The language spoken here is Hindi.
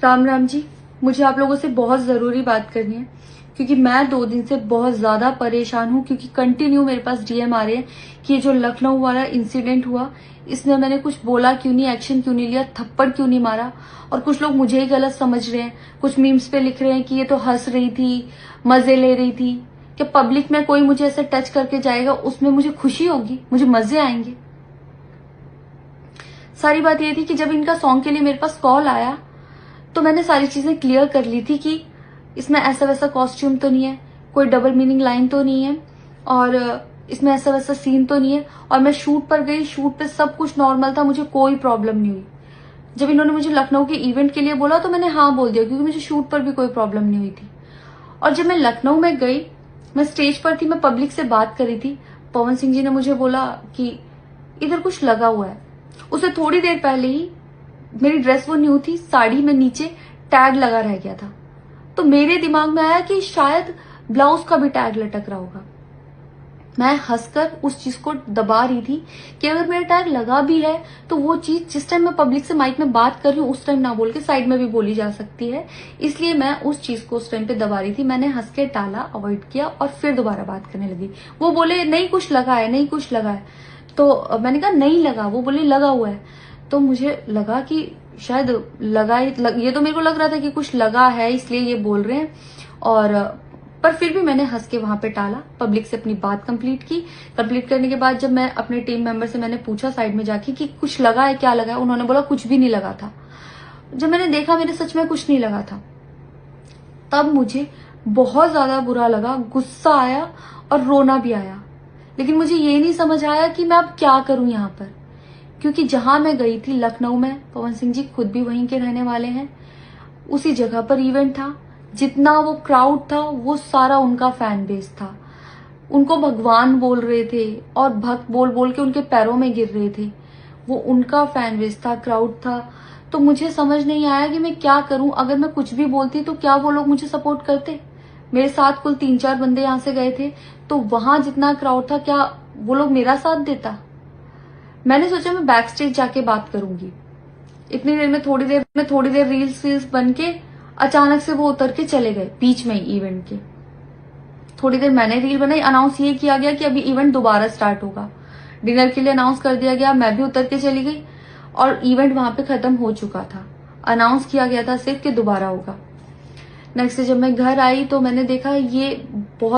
राम राम जी। मुझे आप लोगों से बहुत ज़रूरी बात करनी है क्योंकि मैं 2 दिन से बहुत ज़्यादा परेशान हूँ क्योंकि कंटिन्यू मेरे पास डीएम आ रहे हैं कि ये जो लखनऊ वाला इंसिडेंट हुआ इसमें मैंने कुछ बोला क्यों नहीं, एक्शन क्यों नहीं लिया, थप्पड़ क्यों नहीं मारा। और कुछ लोग मुझे ही गलत समझ रहे हैं, कुछ मीम्स पे लिख रहे हैं कि ये तो हंस रही थी, मजे ले रही थी। कि पब्लिक में कोई मुझे ऐसे टच करके जाएगा उसमें मुझे खुशी होगी, मुझे मजे आएंगे। सारी बात ये थी कि जब इनका सॉन्ग के लिए मेरे पास कॉल आया तो मैंने सारी चीजें क्लियर कर ली थी कि इसमें ऐसा वैसा कॉस्ट्यूम तो नहीं है, कोई डबल मीनिंग लाइन तो नहीं है और इसमें ऐसा वैसा सीन तो नहीं है। और मैं शूट पर गई, शूट पे सब कुछ नॉर्मल था, मुझे कोई प्रॉब्लम नहीं हुई। जब इन्होंने मुझे लखनऊ के इवेंट के लिए बोला तो मैंने हाँ बोल दिया क्योंकि मुझे शूट पर भी कोई प्रॉब्लम नहीं हुई थी। और जब मैं लखनऊ में गई, मैं स्टेज पर थी, मैं पब्लिक से बात कर रही थी, पवन सिंह जी ने मुझे बोला कि इधर कुछ लगा हुआ है। उससे थोड़ी देर पहले ही मेरी ड्रेस वो न्यू थी, साड़ी में नीचे टैग लगा रह गया था। तो मेरे दिमाग में आया कि शायद ब्लाउज का भी टैग लटक रहा होगा। मैं हंसकर उस चीज को दबा रही थी कि अगर मेरा टैग लगा भी है तो वो चीज जिस टाइम मैं पब्लिक से माइक में बात कर रही हूँ उस टाइम ना बोल के साइड में भी बोली जा सकती है, इसलिए मैं उस चीज को उस टाइम पे दबा रही थी। मैंने हंस के टाला, अवॉइड किया और फिर दोबारा बात करने लगी। वो बोले नहीं कुछ लगा है, नहीं कुछ लगा है। तो मैंने कहा नहीं लगा, वो बोले लगा हुआ है। तो मुझे लगा कि शायद ये तो मेरे को लग रहा था कि कुछ लगा है इसलिए ये बोल रहे हैं। और पर फिर भी मैंने हंस के वहां पे टाला, पब्लिक से अपनी बात कंप्लीट की। कंप्लीट करने के बाद जब मैं अपने टीम मेंबर से मैंने पूछा साइड में जाके कि कुछ लगा है, क्या लगा है, उन्होंने बोला कुछ भी नहीं लगा था। जब मैंने देखा मेरे सच में कुछ नहीं लगा था, तब मुझे बहुत ज्यादा बुरा लगा, गुस्सा आया और रोना भी आया। लेकिन मुझे ये नहीं समझ आया कि मैं अब क्या करूं यहाँ पर, क्योंकि जहां मैं गई थी लखनऊ में, पवन सिंह जी खुद भी वहीं के रहने वाले हैं, उसी जगह पर इवेंट था। जितना वो क्राउड था वो सारा उनका फैन बेस था। उनको भगवान बोल रहे थे और भक्त बोल बोल के उनके पैरों में गिर रहे थे। वो उनका फैन बेस था, क्राउड था। तो मुझे समझ नहीं आया कि मैं क्या करूं। अगर मैं कुछ भी बोलती तो क्या वो लोग मुझे सपोर्ट करते। मेरे साथ कुल 3-4 बंदे यहाँ से गए थे, तो वहां जितना क्राउड था क्या वो लोग मेरा साथ देता। मैंने सोचा मैं बैक स्टेज जाके बात करूंगी। इतनी देर में थोड़ी देर रील्स बन के अचानक से वो उतर के चले गए बीच में ही इवेंट के। थोड़ी देर मैंने रील बनाई, अनाउंस ये किया गया कि अभी इवेंट दोबारा स्टार्ट होगा। डिनर के लिए अनाउंस कर दिया गया, मैं भी उतर के चली गई और इवेंट वहां पे खत्म हो चुका था। अनाउंस किया गया था सिर्फ कि दोबारा होगा। नेक्स्ट जब मैं घर आई तो मैंने देखा ये बहुत